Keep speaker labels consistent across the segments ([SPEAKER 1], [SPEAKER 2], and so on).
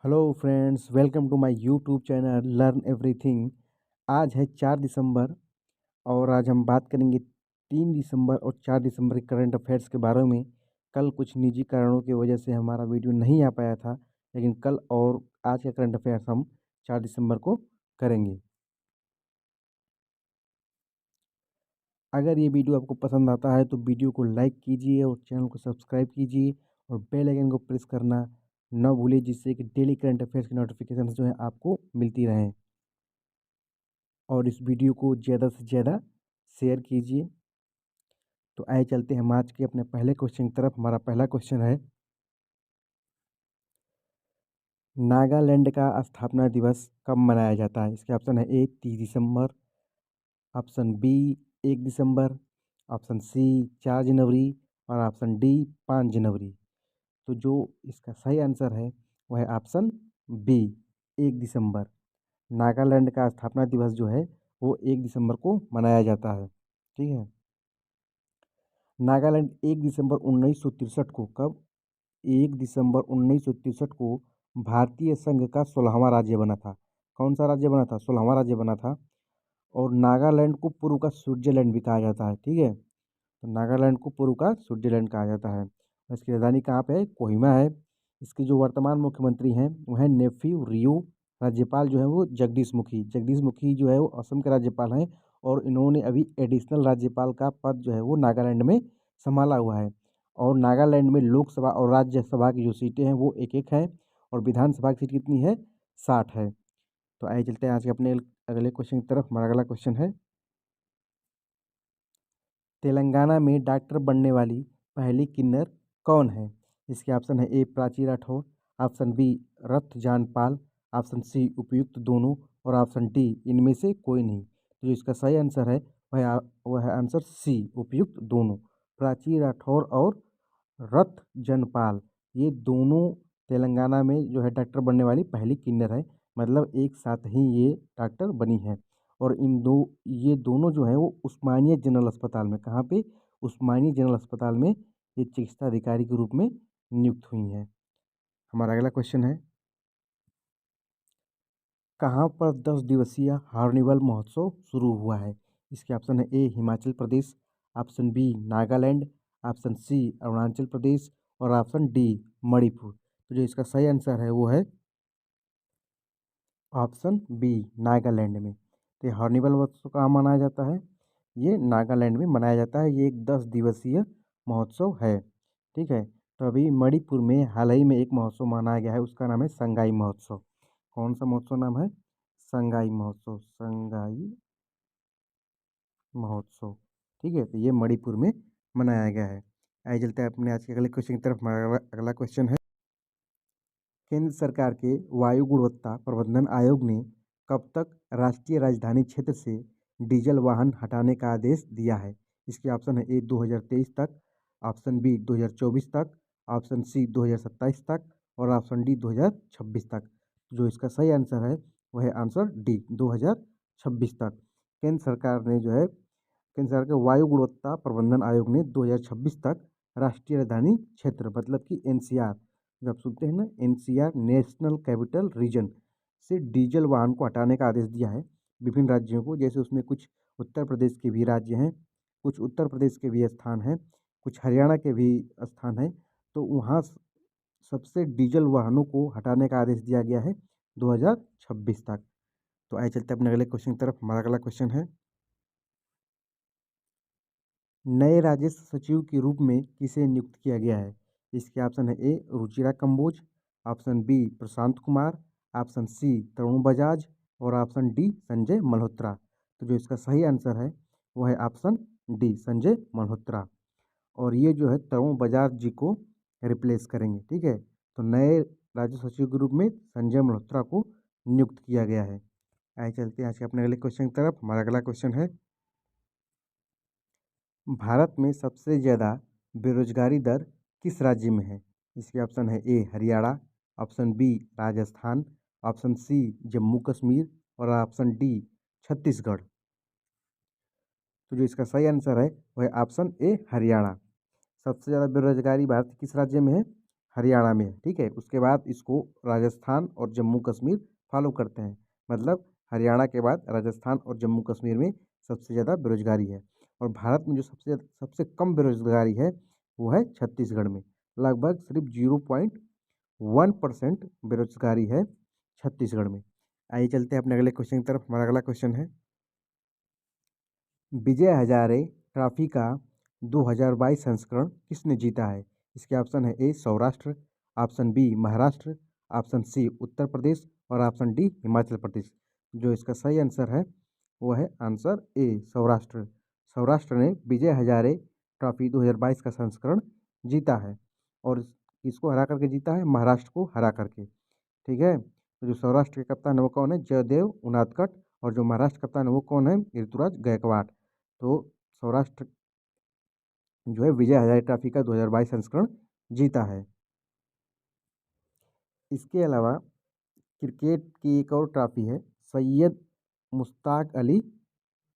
[SPEAKER 1] Hello friends, welcome to my YouTube channel learn everything. आज है 4 दिसंबर और आज हम बात करेंगे 3 दिसंबर और 4 दिसंबर के करंट अफेयर्स के बारे में। कल कुछ निजी कारणों की वजह से हमारा वीडियो नहीं आ पाया था, लेकिन कल और आज का करंट अफेयर्स हम 4 दिसंबर को करेंगे। अगर ये वीडियो आपको पसंद आता है तो वीडियो को लाइक कीजिए और चैनल को सब्सक्राइब कीजिए और बेल आइकन को प्रेस करना न भूलिए, जिससे कि डेली करंट अफेयर्स की नोटिफिकेशन जो है आपको मिलती रहें। और इस वीडियो को ज़्यादा से ज़्यादा शेयर कीजिए। तो आइए चलते हैं हम आज के अपने पहले क्वेश्चन की तरफ। हमारा पहला क्वेश्चन है, नागालैंड का स्थापना दिवस कब मनाया जाता है? इसके ऑप्शन है ए 30 दिसंबर, ऑप्शन बी 1 दिसंबर, ऑप्शन सी 4 जनवरी और ऑप्शन डी 5 जनवरी। तो जो इसका सही आंसर है वह है ऑप्शन बी 1 दिसंबर। नागालैंड का स्थापना दिवस जो है वो 1 दिसंबर को मनाया जाता है। ठीक है। नागालैंड 1 दिसंबर 1963 को कब 1 दिसंबर 1963 को भारतीय संघ का 16वां राज्य बना था। कौन सा राज्य बना था? 16वां राज्य बना था। और नागालैंड को पूर्व का स्विट्जरलैंड भी कहा जाता है। ठीक है। तो नागालैंड को पूर्व का स्विट्जरलैंड कहा जाता है। इसकी राजधानी कहाँ पे है? कोहिमा है। इसके जो वर्तमान मुख्यमंत्री हैं वह है नेफ्यू रियो। राज्यपाल जो है वो जगदीश मुखी। जगदीश मुखी जो है वो असम के राज्यपाल हैं और इन्होंने अभी एडिशनल राज्यपाल का पद जो है वो नागालैंड में संभाला हुआ है। और नागालैंड में लोकसभा और राज्यसभा की जो सीटें हैं वो एक एक है और विधानसभा की सीट कितनी है? 60 है। तो आइए चलते हैं आज के अपने अगले क्वेश्चन की तरफ। हमारा अगला क्वेश्चन है, तेलंगाना में डॉक्टर बनने वाली पहली किन्नर कौन है? इसके ऑप्शन है ए प्राची राठौर, ऑप्शन बी रथ जानपाल, ऑप्शन सी उपयुक्त दोनों और ऑप्शन डी इनमें से कोई नहीं। तो जो इसका सही आंसर है वह है आंसर सी उपयुक्त दोनों। प्राची राठौर और रथ जनपाल, ये दोनों तेलंगाना में जो है डॉक्टर बनने वाली पहली किन्नर है। मतलब एक साथ ही ये डॉक्टर बनी है। और ये दोनों जो है वो उस्मानिया जनरल अस्पताल में, कहाँ पे? उस्मानिया जनरल अस्पताल में ये चिकित्सा अधिकारी के रूप में नियुक्त हुई हैं। हमारा अगला क्वेश्चन है, कहाँ पर 10 दिवसीय हार्निवल महोत्सव शुरू हुआ है? इसके ऑप्शन है A Himachal Pradesh, option B Nagaland, option C Arunachal Pradesh और ऑप्शन डी मणिपुर। तो जो इसका सही आंसर है वो है ऑप्शन बी नागालैंड में। तो ये हॉर्निवल महोत्सव कहाँ मनाया जाता है? ये नागालैंड में मनाया जाता है। ये एक 10 दिवसीय महोत्सव है। ठीक है। तो अभी मणिपुर में हाल ही में एक महोत्सव मनाया गया है, उसका नाम है संगाई महोत्सव। कौन सा महोत्सव नाम है? संगाई महोत्सव। संगाई महोत्सव। ठीक है। तो ये मणिपुर में मनाया गया है। आइए चलते हैं अपने आज के अगले क्वेश्चन की तरफ। हमारा अगला क्वेश्चन है, केंद्र सरकार के वायु गुणवत्ता प्रबंधन आयोग ने कब तक राष्ट्रीय राजधानी क्षेत्र से डीजल वाहन हटाने का आदेश दिया है? इसके ऑप्शन है ए 2023 तक, ऑप्शन बी 2024 तक, ऑप्शन सी 2027 तक और ऑप्शन डी 2026 तक। जो इसका सही आंसर है वह है आंसर डी 2026 तक। केंद्र सरकार ने जो है केंद्र सरकार के वायु गुणवत्ता प्रबंधन आयोग ने 2026 तक राष्ट्रीय राजधानी क्षेत्र मतलब कि एनसीआर, जो आप सुनते हैं ना, एनसीआर नेशनल कैपिटल रीजन से डीजल वाहन को हटाने का आदेश दिया है विभिन्न राज्यों को। जैसे उसमें कुछ उत्तर प्रदेश के भी राज्य हैं, कुछ उत्तर प्रदेश के भी स्थान हैं, कुछ हरियाणा के भी स्थान हैं। तो वहाँ सबसे डीजल वाहनों को हटाने का आदेश दिया गया है 2026 तक। तो आइए चलते हैं अपने अगले क्वेश्चन की तरफ। हमारा अगला क्वेश्चन है, नए राजस्व सचिव के रूप में किसे नियुक्त किया गया है? इसके ऑप्शन है ए Ruchira Kamboj, option B Prashant Kumar, option C Tarun Bajaj और ऑप्शन डी संजय मल्होत्रा। तो जो इसका सही आंसर है वो है ऑप्शन डी संजय मल्होत्रा। और ये जो है तरुण बजाज जी को रिप्लेस करेंगे। ठीक है। तो नए राजस्व सचिव के रूप में संजय मल्होत्रा को नियुक्त किया गया है। आइए चलते हैं आज के अपने अगले क्वेश्चन की तरफ। हमारा अगला क्वेश्चन है, भारत में सबसे ज़्यादा बेरोजगारी दर किस राज्य में है? इसके ऑप्शन है A Haryana, option B Rajasthan, option C Jammu Kashmir और ऑप्शन डी छत्तीसगढ़। तो जो इसका सही आंसर है वह है ऑप्शन ए हरियाणा। सबसे ज़्यादा बेरोजगारी भारत के किस राज्य में है? हरियाणा में है, ठीक है। उसके बाद इसको राजस्थान और जम्मू कश्मीर फॉलो करते हैं। मतलब हरियाणा के बाद राजस्थान और जम्मू कश्मीर में सबसे ज़्यादा बेरोजगारी है। और भारत में जो सबसे कम बेरोजगारी है वो है छत्तीसगढ़ में। लगभग सिर्फ 0.1% बेरोजगारी है छत्तीसगढ़ में। आइए चलते हैं अपने अगले क्वेश्चन की तरफ। हमारा अगला क्वेश्चन है, विजय हजारे ट्रॉफी का 2022 संस्करण किसने जीता है? इसके ऑप्शन है A Saurashtra, option B Maharashtra, option C Uttar Pradesh और ऑप्शन डी हिमाचल प्रदेश। जो इसका सही आंसर है वो है आंसर ए सौराष्ट्र। सौराष्ट्र ने विजय हजारे ट्रॉफी 2022 का संस्करण जीता है। और किसको हरा करके जीता है? महाराष्ट्र को हरा करके, ठीक है। तो जो सौराष्ट्र के कप्तान है वो कौन है? जयदेव उनादकट। और जो महाराष्ट्र कप्तान है वो कौन है? ऋतुराज गायकवाड़। तो सौराष्ट्र जो है विजय हजारे ट्रॉफी का 2022 संस्करण जीता है। इसके अलावा क्रिकेट की एक और ट्रॉफी है, सैयद मुश्ताक अली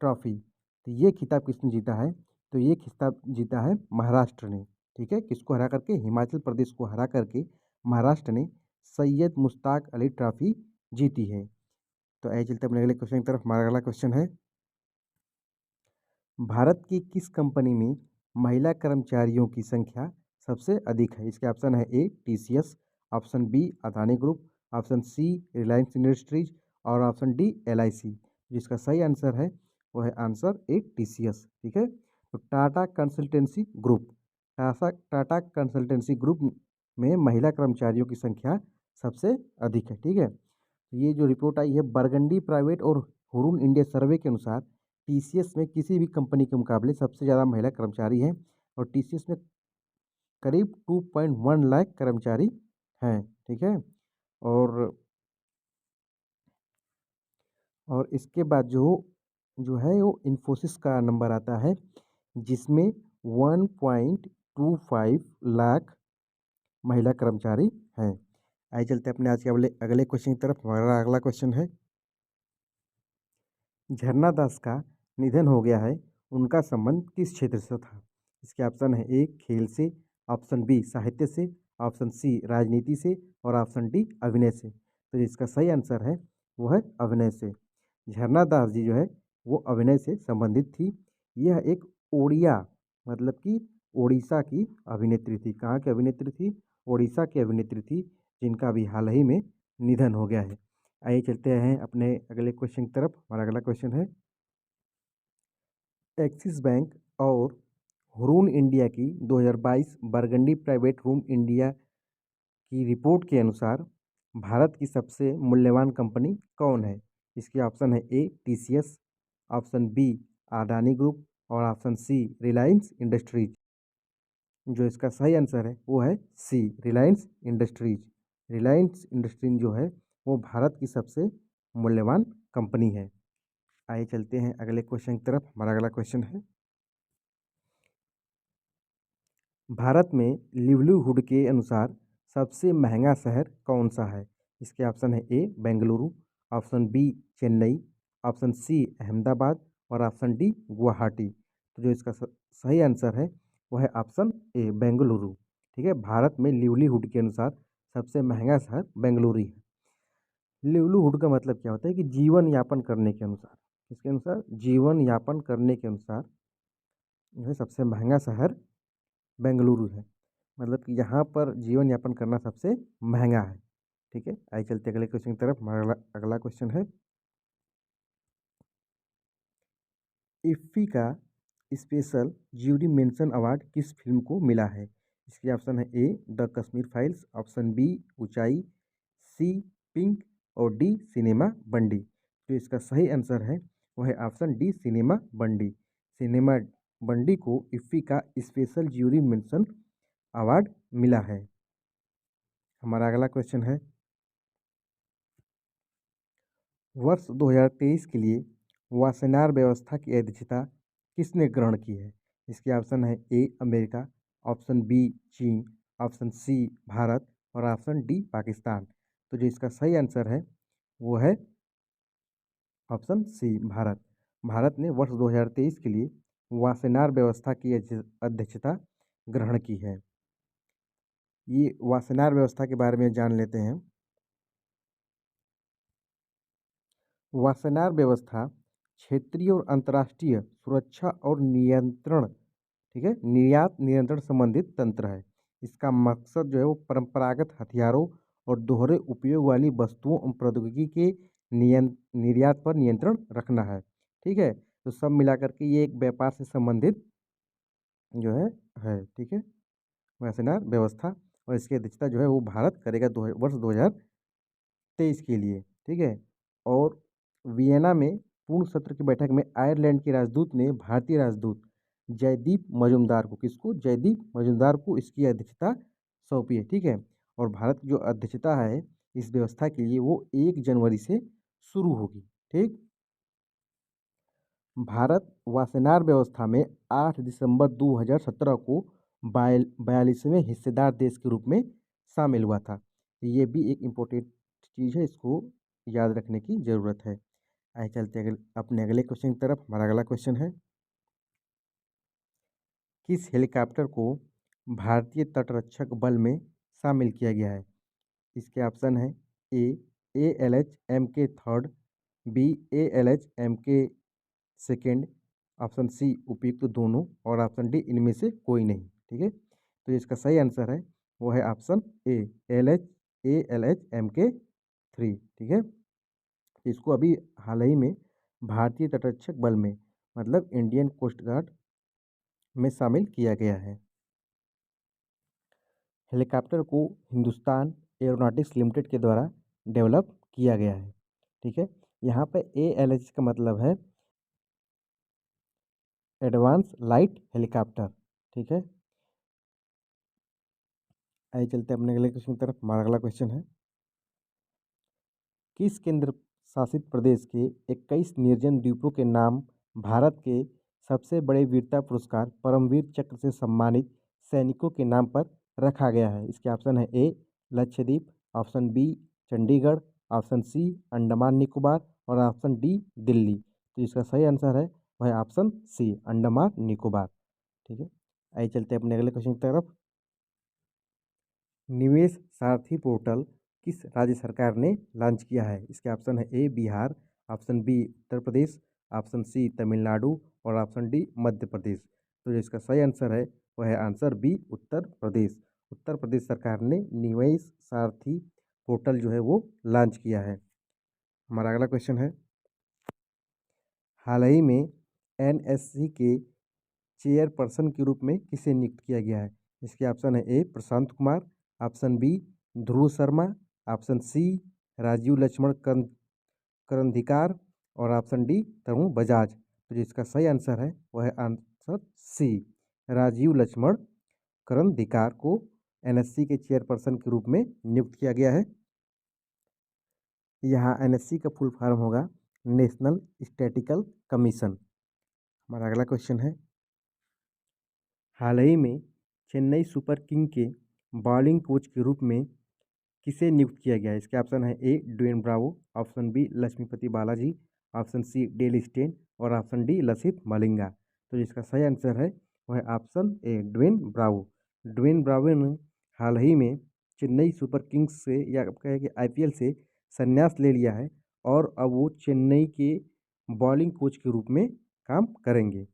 [SPEAKER 1] ट्रॉफी। तो ये खिताब किसने जीता है? तो ये खिताब जीता है महाराष्ट्र ने, ठीक है। किसको हरा करके? हिमाचल प्रदेश को हरा करके महाराष्ट्र ने सैयद मुश्ताक अली ट्रॉफी जीती है। तो आइए चलते अपने अगले क्वेश्चन की तरफ। हमारा अगला क्वेश्चन है, भारत की किस कंपनी में महिला कर्मचारियों की संख्या सबसे अधिक है? इसके ऑप्शन है A TCS, option B Adani group, option C Reliance industries और ऑप्शन डी एलआईसी। जिसका सही आंसर है वो है आंसर ए टीसीएस, ठीक है। तो Tata consultancy group, Tata consultancy group में महिला कर्मचारियों की संख्या सबसे अधिक है, ठीक है। ये जो रिपोर्ट आई है बरगंडी प्राइवेट और हुरून इंडिया सर्वे के अनुसार टीसीएस में किसी भी कंपनी के मुकाबले सबसे ज़्यादा महिला कर्मचारी हैं। और टीसीएस में करीब 2.1 लाख कर्मचारी हैं, ठीक है। और इसके बाद जो जो है वो इन्फोसिस का नंबर आता है जिसमें 1.25 लाख महिला कर्मचारी हैं। आइए चलते हैं अपने आज के अगले अगले क्वेश्चन की तरफ। हमारा अगला क्वेश्चन है, झरना दास का निधन हो गया है, उनका संबंध किस क्षेत्र से था? इसके ऑप्शन है ए खेल से, ऑप्शन बी साहित्य से, ऑप्शन सी राजनीति से और ऑप्शन डी अभिनय से। तो इसका सही आंसर है वो है अभिनय से। झरना दास जी जो है वो अभिनय से संबंधित थी। यह एक ओडिया मतलब कि ओडिशा की अभिनेत्री थी। कहाँ की अभिनेत्री थी? ओडिशा की अभिनेत्री थी, जिनका अभी हाल ही में निधन हो गया है। आइए चलते हैं अपने अगले क्वेश्चन की तरफ। हमारा अगला क्वेश्चन है, एक्सिस बैंक और रून इंडिया की 2022 बरगंडी प्राइवेट रूम इंडिया की रिपोर्ट के अनुसार भारत की सबसे मूल्यवान कंपनी कौन है? इसके ऑप्शन है A TCS, option B Adani group और ऑप्शन सी रिलायंस इंडस्ट्रीज। जो इसका सही आंसर है वो है C Reliance industries. Reliance industries जो है वो भारत की सबसे मूल्यवान कंपनी है। आइए चलते हैं अगले क्वेश्चन की तरफ। हमारा अगला क्वेश्चन है, भारत में लिवलीहुड के अनुसार सबसे महंगा शहर कौन सा है? इसके ऑप्शन है A Bengaluru, option B Chennai, option C Ahmedabad और ऑप्शन डी गुवाहाटी। तो जो इसका सही आंसर है वो है ऑप्शन ए बेंगलुरु, ठीक है। भारत में लिवलीहुड के अनुसार सबसे महंगा शहर बेंगलुरु है। लिवलीहुड का मतलब क्या होता है कि जीवन यापन करने के अनुसार, किसके अनुसार? जीवन यापन करने के अनुसार जो है सबसे महंगा शहर बेंगलुरु है। मतलब कि यहाँ पर जीवन यापन करना सबसे महंगा है, ठीक है। आइए चलते अगले क्वेश्चन की तरफ। हमारा अगला क्वेश्चन है, इफ्फी का स्पेशल ज्यूरी मेंशन अवार्ड किस फिल्म को मिला है? इसके ऑप्शन है A the Kashmir files, option B Unchai, C pink और डी सिनेमा बंडी। जो इसका सही आंसर है वो है option D cinema Bandi. Cinema Bandi को इफ्फी का स्पेशल ज्यूरी मेंशन अवार्ड मिला है। हमारा अगला क्वेश्चन है, वर्ष 2023 के लिए वासेनार व्यवस्था की अध्यक्षता किसने ग्रहण की है? इसके ऑप्शन है ए अमेरिका, ऑप्शन बी चीन, ऑप्शन सी भारत और ऑप्शन डी पाकिस्तान। तो जो इसका सही आंसर है वो है ऑप्शन सी भारत। भारत ने वर्ष 2023 के लिए वासेनार व्यवस्था की अध्यक्षता ग्रहण की है। ये वासेनार व्यवस्था के बारे में जान लेते हैं। वासेनार व्यवस्था क्षेत्रीय और अंतर्राष्ट्रीय सुरक्षा और नियंत्रण, ठीक है, निर्यात नियंत्रण संबंधित तंत्र है। इसका मकसद जो है वो परंपरागत हथियारों और दोहरे उपयोग वाली वस्तुओं और प्रौद्योगिकी के निर्यात पर नियंत्रण रखना है। ठीक है, तो सब मिलाकर के ये एक व्यापार से संबंधित जो है ठीक है, वासेनार व्यवस्था। और इसकी अध्यक्षता जो है वो भारत करेगा वर्ष 2023 के लिए। ठीक है, और वियना में पूर्ण सत्र की बैठक में आयरलैंड के राजदूत ने भारतीय राजदूत जयदीप मजुमदार को, किसको, जयदीप मजुमदार को इसकी अध्यक्षता सौंपी है। ठीक है, और भारत की जो अध्यक्षता है इस व्यवस्था के लिए वो 1 जनवरी से शुरू होगी। ठीक, भारत वासेनार व्यवस्था में 8 दिसंबर 2017 को 42वें हिस्सेदार देश के रूप में शामिल हुआ था। ये भी एक इम्पोर्टेंट चीज़ है, इसको याद रखने की ज़रूरत है। आइए चलते अपने अगले क्वेश्चन की तरफ। हमारा अगला क्वेश्चन है, किस हेलीकॉप्टर को भारतीय तटरक्षक बल में शामिल किया गया है? इसके ऑप्शन है ए एल एच एम के third, B L H M के सेकेंड, ऑप्शन सी उपयुक्त दोनों, और ऑप्शन डी इनमें से कोई नहीं। ठीक है, तो इसका सही आंसर है वो है ऑप्शन एल एच एम के थ्री। ठीक है, इसको अभी हाल ही में भारतीय तटरक्षक बल में, मतलब इंडियन कोस्ट गार्ड में शामिल किया गया है। हेलीकॉप्टर को हिंदुस्तान एरोनॉटिक्स लिमिटेड के द्वारा डेवलप किया गया है। ठीक है, यहाँ पे ALH का मतलब है एडवांस लाइट हेलीकॉप्टर। ठीक है, आइए चलते हैं अपने अगले क्वेश्चन की तरफ। हमारा अगला क्वेश्चन है, किस केंद्र शासित प्रदेश के 21 निर्जन द्वीपों के नाम भारत के सबसे बड़े वीरता पुरस्कार परमवीर चक्र से सम्मानित सैनिकों के नाम पर रखा गया है? इसके ऑप्शन है A Lakshadweep, option B Chandigarh, option C Andaman Nicobar, और ऑप्शन डी दिल्ली। तो इसका सही आंसर है वह ऑप्शन सी अंडमान निकोबार। ठीक है, आइए चलते हैं अपने अगले क्वेश्चन की तरफ। निवेश सारथी पोर्टल किस राज्य सरकार ने लॉन्च किया है? इसके ऑप्शन है ए Bihar, option B Uttar Pradesh, option C Tamil Nadu, और ऑप्शन डी मध्य प्रदेश। तो जो इसका सही आंसर है वह है आंसर बी उत्तर प्रदेश। उत्तर प्रदेश सरकार ने निवेश सारथी पोर्टल जो है वो लॉन्च किया है। हमारा अगला क्वेश्चन है, हाल ही में NSC के चेयरपर्सन के रूप में किसे नियुक्त किया गया है? इसके ऑप्शन है ए प्रशांत कुमार, ऑप्शन बी ध्रुव शर्मा, ऑप्शन सी राजीव लक्ष्मण करंदीकार, और ऑप्शन डी तरुण बजाज। तो जिसका सही आंसर है वह है आंसर सी राजीव लक्ष्मण करंदीकार को NSC के चेयरपर्सन के रूप में नियुक्त किया गया है। यहाँ NSC का फुल फॉर्म होगा नेशनल स्टैटिकल कमीशन। हमारा अगला क्वेश्चन है, हाल ही में चेन्नई सुपर किंग के बॉलिंग कोच के रूप में किसे नियुक्त किया गया है? इसके ऑप्शन है A Dwayne Bravo, option B Lakshmipathy Balaji, option C Dale Steyn, और ऑप्शन डी लसित मलिंगा। तो जिसका सही आंसर है वह है option A Dwayne Bravo. Dwayne Bravo ने हाल ही में चेन्नई सुपर किंग्स से, या कहें कि IPL से संन्यास ले लिया है, और अब वो चेन्नई के बॉलिंग कोच के रूप में काम करेंगे।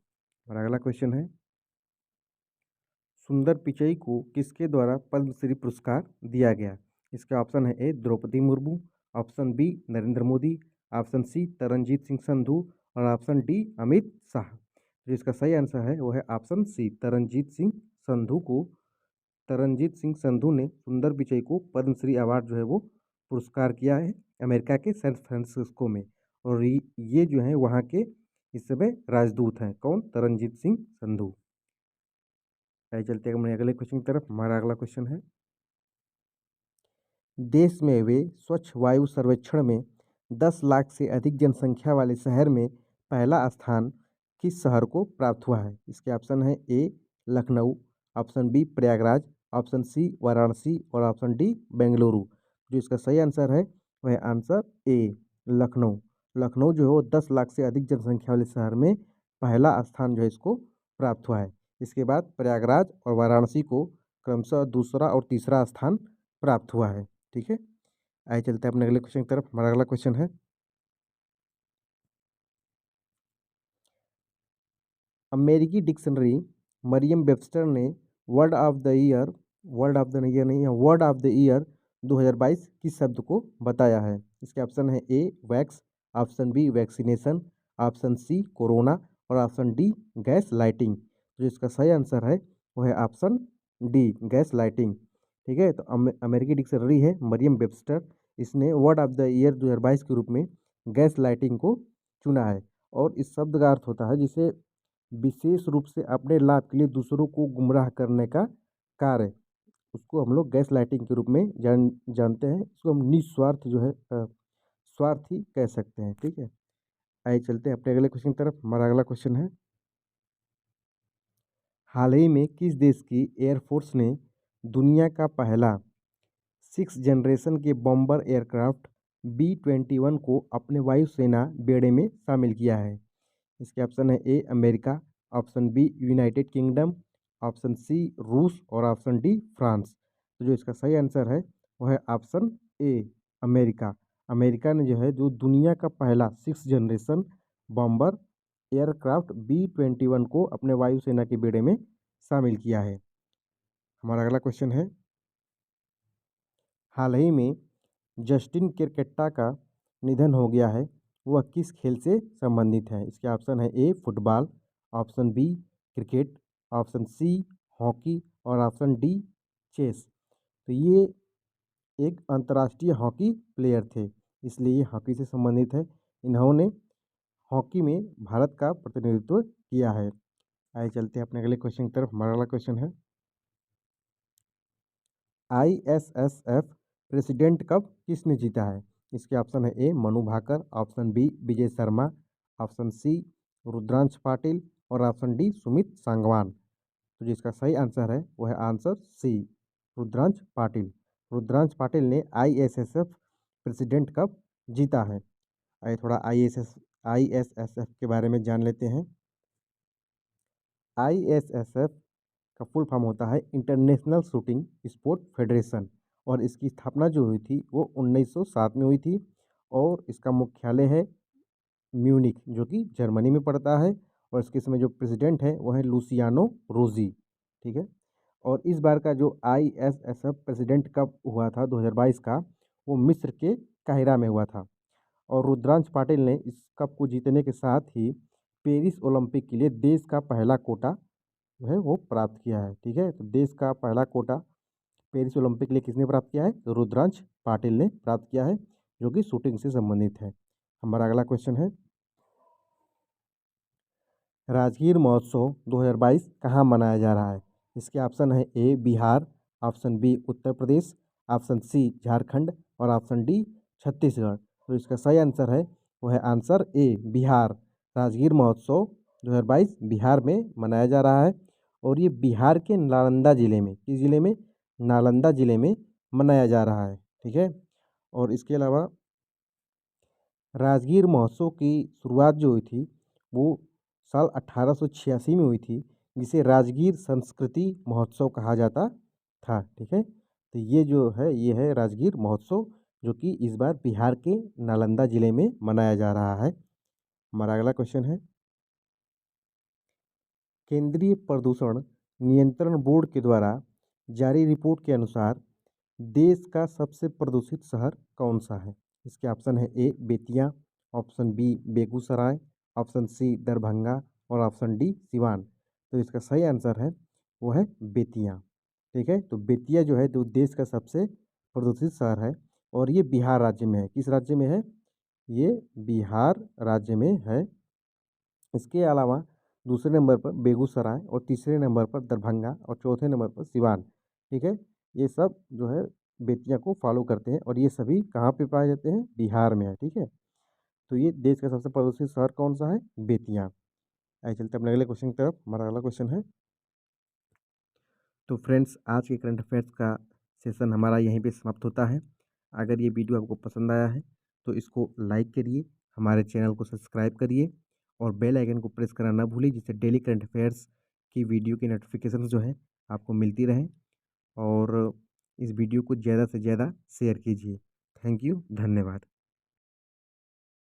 [SPEAKER 1] और अगला क्वेश्चन है, सुंदर पिचई को किसके द्वारा पद्मश्री पुरस्कार दिया गया? इसके ऑप्शन है A Droupadi Murmu, option B Narendra Modi, option C Taranjit Singh Sandhu, और ऑप्शन डी अमित शाह। जो इसका सही आंसर है वो है ऑप्शन सी तरनजीत सिंह संधू को। तरनजीत सिंह संधू ने सुंदर पिचई को पद्मश्री अवार्ड जो है वो पुरस्कार किया है अमेरिका के सैन फ्रांसिस्को में। और ये जो है वहाँ के इस समय राजदूत हैं। कौन? तरनजीत सिंह संधू। आइए चलते हैं अगले क्वेश्चन की तरफ। हमारा अगला क्वेश्चन है, देश में वे स्वच्छ वायु सर्वेक्षण में 10 लाख से अधिक जनसंख्या वाले शहर में पहला स्थान किस शहर को प्राप्त हुआ है? इसके ऑप्शन है A Lucknow, option B Prayagraj, option C Varanasi, और ऑप्शन डी बेंगलुरु। जो इसका सही आंसर है वह आंसर ए लखनऊ। लखनऊ जो है वो 10 लाख से अधिक जनसंख्या वाले शहर में पहला स्थान जो है इसको प्राप्त हुआ है। इसके बाद प्रयागराज और वाराणसी को क्रमशः दूसरा और तीसरा स्थान प्राप्त हुआ है। ठीक है, आइए चलते हैं अपने अगले क्वेश्चन की तरफ। हमारा अगला क्वेश्चन है, अमेरिकी डिक्शनरी मरियम वेबस्टर ने वर्ड ऑफ द ईयर 2022 किस शब्द को बताया है? इसके ऑप्शन है A vax, option B vaccination, option C corona और ऑप्शन डी गैस लाइटिंग। जो इसका सही आंसर है वो है ऑप्शन डी गैस लाइटिंग। ठीक है, तो अमेरिकी डिक्शनरी है मरियम वेबस्टर, इसने वर्ड ऑफ द ईयर 2022 के रूप में गैस लाइटिंग को चुना है। और इस शब्द का अर्थ होता है जिसे विशेष रूप से अपने लाभ के लिए दूसरों को गुमराह करने का कार्य, उसको हम लोग गैस लाइटिंग के रूप में जानते हैं। इसको हम निस्वार्थ जो है स्वार्थी कह सकते हैं। ठीक है, आइए चलते हैं अपने अगले क्वेश्चन की तरफ। हमारा अगला क्वेश्चन है, हाल ही में किस देश की एयरफोर्स ने दुनिया का पहला 6 जनरेशन के बॉम्बर एयरक्राफ्ट B-21 को अपने वायुसेना बेड़े में शामिल किया है? इसके ऑप्शन है A America, option B United Kingdom, option C रूस और ऑप्शन डी फ्रांस। तो जो इसका सही आंसर है वो है ऑप्शन ए अमेरिका। अमेरिका ने जो है जो दुनिया का पहला 6 जनरेशन बॉम्बर एयरक्राफ्ट B-21 को अपने वायुसेना के बेड़े में शामिल किया है। हमारा अगला क्वेश्चन है, हाल ही में जस्टिन केरकेट्टा का निधन हो गया है, वह किस खेल से संबंधित है? इसके ऑप्शन है A football, option B cricket, option C hockey और ऑप्शन डी चेस। तो ये एक अंतर्राष्ट्रीय हॉकी प्लेयर थे, इसलिए ये हॉकी से संबंधित है। इन्होंने हॉकी में भारत का प्रतिनिधित्व किया है। आइए चलते हैं अपने अगले क्वेश्चन की तरफ। हमारा अगला क्वेश्चन है, ISSF प्रेसिडेंट कप किसने जीता है? इसके ऑप्शन है ए Manu Bhaker, option B Vijay Sharma, option C Rudransh Patil और ऑप्शन डी सुमित सांगवान। तो जिसका सही आंसर है वो है आंसर सी रुद्रांश पाटिल। रुद्रांश पाटिल ने ISSF प्रेसिडेंट कप जीता है। आइए थोड़ा ISSF के बारे में जान लेते हैं। ISSF का फुल फॉर्म होता है इंटरनेशनल शूटिंग स्पोर्ट फेडरेशन, और इसकी स्थापना जो हुई थी वो 1907 में हुई थी। और इसका मुख्यालय है म्यूनिक जो कि जर्मनी में पड़ता है। और इसके समय जो प्रेसिडेंट है वो है लुसियानो रोजी। ठीक है, और इस बार का जो ISSF प्रेसिडेंट कप हुआ था 2022 का, वो मिस्र के काहिरा में हुआ था। और रुद्रांश पाटिल ने इस कप को जीतने के साथ ही पेरिस ओलंपिक के लिए देश का पहला कोटा जो है वो प्राप्त किया है। ठीक है, तो देश का पहला कोटा पेरिस ओलंपिक के लिए किसने प्राप्त किया है? तो रुद्रांश पाटिल ने प्राप्त किया है, जो कि शूटिंग से संबंधित है। हमारा अगला क्वेश्चन है, राजगीर महोत्सव 2022 कहाँ मनाया जा रहा है? इसके ऑप्शन है ए Bihar, option B Uttar Pradesh, option C Jharkhand और ऑप्शन डी छत्तीसगढ़। तो इसका सही आंसर है वो है आंसर ए बिहार। राजगीर महोत्सव 2022 बिहार में मनाया जा रहा है, और ये बिहार के नालंदा जिले में, किस जिले में? नालंदा जिले में मनाया जा रहा है। ठीक है, और इसके अलावा राजगीर महोत्सव की शुरुआत जो हुई थी वो साल 1886 में हुई थी, जिसे राजगीर संस्कृति महोत्सव कहा जाता था। ठीक है, तो ये जो है ये है राजगीर महोत्सव, जो कि इस बार बिहार के नालंदा जिले में मनाया जा रहा है। हमारा अगला क्वेश्चन है, केंद्रीय प्रदूषण नियंत्रण बोर्ड के द्वारा जारी रिपोर्ट के अनुसार देश का सबसे प्रदूषित शहर कौन सा है? इसके ऑप्शन है A Bettiah, option B Begusarai, option C Darbhanga और ऑप्शन डी सिवान। तो इसका सही आंसर है वो है बेतिया। ठीक है, तो बेतिया जो है जो देश का सबसे प्रदूषित शहर है, और ये बिहार राज्य में है। किस राज्य में है? ये बिहार राज्य में है। इसके अलावा दूसरे नंबर पर बेगूसराय और तीसरे नंबर पर दरभंगा और चौथे नंबर पर सिवान। ठीक है, ये सब जो है बेतिया को फॉलो करते हैं, और ये सभी कहाँ पे पाए जाते हैं? बिहार में है। ठीक है, तो ये देश का सबसे प्रदूषित शहर कौन सा है? बेतिया। आइए चलते हैं अपने अगले क्वेश्चन की तरफ। हमारा अगला क्वेश्चन है, तो फ्रेंड्स आज के करंट अफेयर्स का सेशन हमारा यहीं पे समाप्त होता है। अगर ये वीडियो आपको पसंद आया है तो इसको लाइक करिए, हमारे चैनल को सब्सक्राइब करिए और बेल आइकन को प्रेस करना ना भूलिए, जिससे डेली करंट अफेयर्स की वीडियो की नोटिफिकेशन जो है आपको मिलती रहे। और इस वीडियो को ज़्यादा से ज़्यादा शेयर कीजिए। थैंक यू, धन्यवाद।